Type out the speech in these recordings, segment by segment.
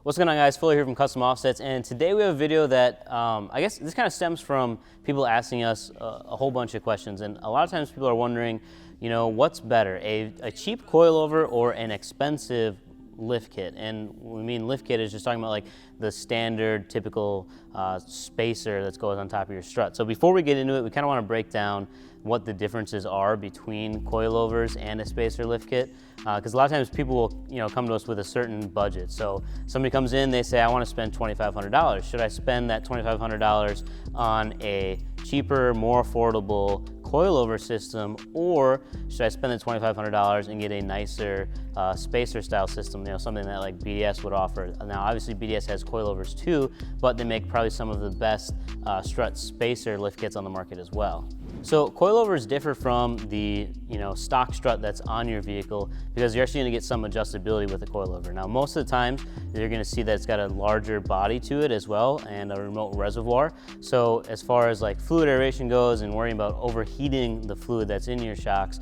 What's going on, guys? Fuller here from Custom Offsets, and today we have a video that I guess this kind of stems from people asking us a whole bunch of questions, and a lot of times people are wondering, you know, what's better, a cheap coilover or an expensive lift kit? And when we mean lift kit is just talking about like the standard typical spacer that goes on top of your strut. So before we get into it, we kind of want to break down what the differences are between coilovers and a spacer lift kit, because a lot of times people will come to us with a certain budget. So somebody comes in, they say, I want to spend $2,500. Should I spend that $2,500 on a cheaper, more affordable coilover system, or should I spend the $2,500 and get a nicer spacer style system, something that like BDS would offer? Now obviously BDS has coilovers too, but they make probably some of the best strut spacer lift kits on the market as well. So coilovers differ from the stock strut that's on your vehicle because you're actually going to get some adjustability with the coilover. Now most of the time you're going to see that it's got a larger body to it as well and a remote reservoir. So as far as like fluid aeration goes and worrying about overheating the fluid that's in your shocks,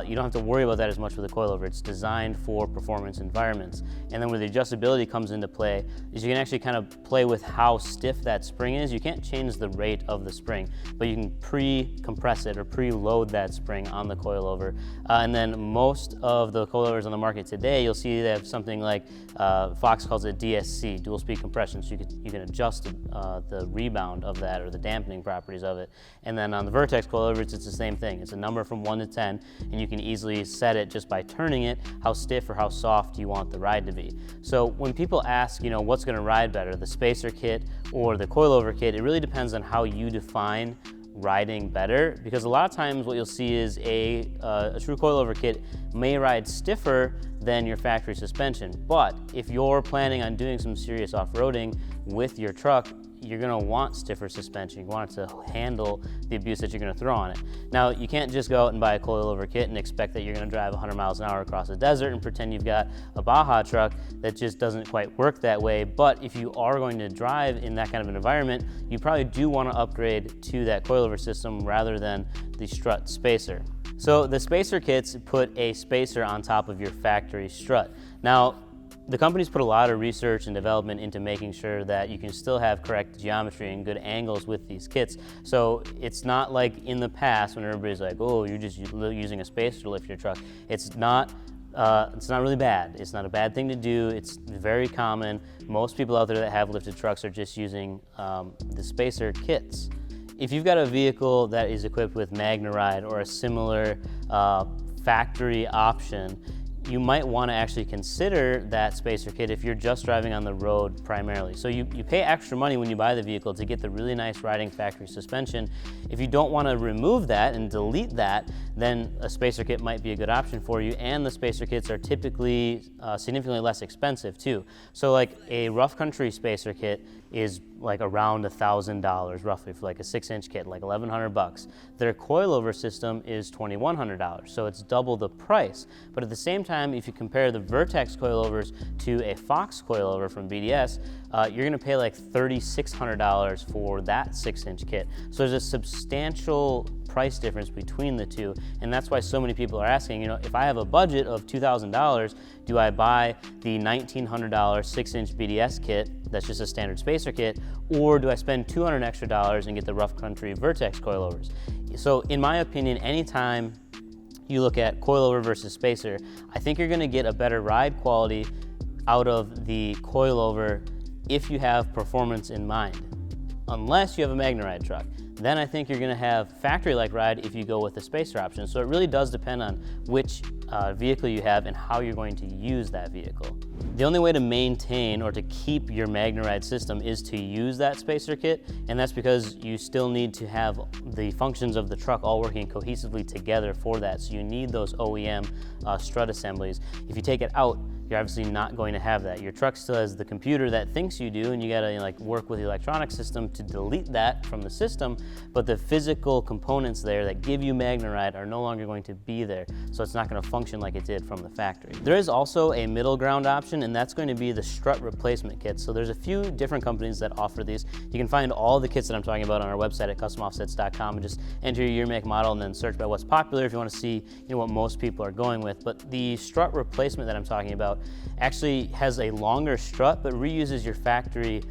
you don't have to worry about that as much with the coilover. It's designed for performance environments. And then where the adjustability comes into play is you can actually kind of play with how stiff that spring is. You can't change the rate of the spring, but you can pre-compress it or pre-load that spring on the coilover. And then most of the coilovers on the market today, you'll see they have something like Fox calls it DSC, dual speed compression, so you can adjust the rebound of that or the dampening properties of it. And then on the Vertex coilovers, it's the same thing. It's a number from 1 to 10, and you can easily set it just by turning it, how stiff or how soft you want the ride to be. So when people ask, what's going to ride better, the spacer kit or the coilover kit, it really depends on how you define riding better, because a lot of times what you'll see is a true coilover kit may ride stiffer than your factory suspension, but if you're planning on doing some serious off-roading with your truck, you're going to want stiffer suspension. You want it to handle the abuse that you're going to throw on it. Now, you can't just go out and buy a coilover kit and expect that you're going to drive 100 miles an hour across the desert and pretend you've got a Baja truck. That just doesn't quite work that way. But if you are going to drive in that kind of an environment, you probably do want to upgrade to that coilover system rather than the strut spacer. So the spacer kits put a spacer on top of your factory strut. Now, the companies put a lot of research and development into making sure that you can still have correct geometry and good angles with these kits. So it's not like in the past when everybody's like, oh, you're just using a spacer to lift your truck. It's not really bad. It's not a bad thing to do. It's very common. Most people out there that have lifted trucks are just using the spacer kits. If you've got a vehicle that is equipped with MagneRide or a similar factory option, you might want to actually consider that spacer kit if you're just driving on the road primarily. So you pay extra money when you buy the vehicle to get the really nice riding factory suspension. If you don't want to remove that and delete that, then a spacer kit might be a good option for you, and the spacer kits are typically significantly less expensive too. So like a rough country spacer kit is like around $1,000 roughly for like a 6-inch kit, like $1,100. Their coilover system is $2,100, so it's double the price. But at the same time, if you compare the Vertex coilovers to a Fox coilover from BDS, you're gonna pay like $3,600 for that 6-inch kit. So there's a substantial price difference between the two, and that's why so many people are asking, if I have a budget of $2,000, do I buy the $1,900 6-inch BDS kit that's just a standard spacer kit, or do I spend $200 extra and get the rough country Vertex coilovers? So in my opinion, anytime you look at coilover versus spacer, I think you're gonna get a better ride quality out of the coilover if you have performance in mind. Unless you have a MagneRide truck, then I think you're gonna have factory-like ride if you go with the spacer option. So it really does depend on which vehicle you have and how you're going to use that vehicle. The only way to maintain or to keep your MagneRide system is to use that spacer kit, and that's because you still need to have the functions of the truck all working cohesively together for that. So you need those OEM strut assemblies. If you take it out, you're obviously not going to have that. Your truck still has the computer that thinks you do, and you gotta work with the electronic system to delete that from the system, but the physical components there that give you MagneRide are no longer going to be there, so it's not gonna function like it did from the factory. There is also a middle ground option, and that's going to be the strut replacement kit. So there's a few different companies that offer these. You can find all the kits that I'm talking about on our website at customoffsets.com and just enter your year, make, model, and then search by what's popular if you want to see what most people are going with. But the strut replacement that I'm talking about out, actually has a longer strut, but reuses your factory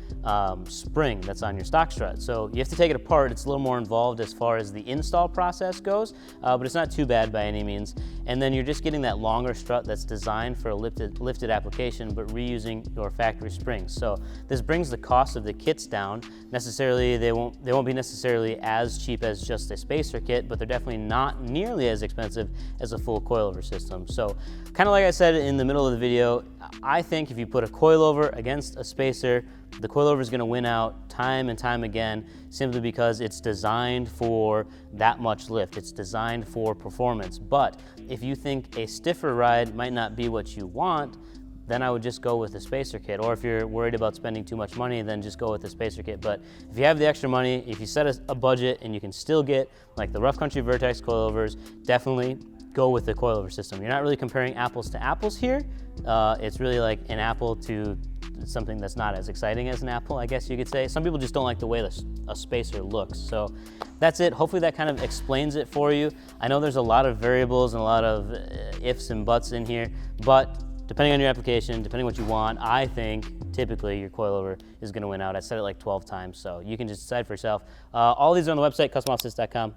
spring that's on your stock strut. So you have to take it apart. It's a little more involved as far as the install process goes, but it's not too bad by any means. And then you're just getting that longer strut that's designed for a lifted application, but reusing your factory springs. So this brings the cost of the kits down. Necessarily, they won't be necessarily as cheap as just a spacer kit, but they're definitely not nearly as expensive as a full coilover system. So kind of like I said in the middle of the video, I think if you put a coilover against a spacer, the coilover is going to win out time and time again, simply because it's designed for that much lift. It's designed for performance. But if you think a stiffer ride might not be what you want, then I would just go with a spacer kit. Or if you're worried about spending too much money, then just go with a spacer kit. But if you have the extra money, if you set a budget and you can still get like the Rough Country Vertex coilovers, definitely go with the coilover system. You're not really comparing apples to apples here. It's really like an apple to something that's not as exciting as an apple, I guess you could say. Some people just don't like the way a spacer looks. So that's it. Hopefully that kind of explains it for you. I know there's a lot of variables and a lot of ifs and buts in here, but depending on your application, depending on what you want, I think typically your coilover is going to win out. I said it like 12 times, so you can just decide for yourself. All these are on the website, customoffsets.com.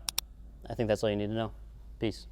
I think that's all you need to know. Peace.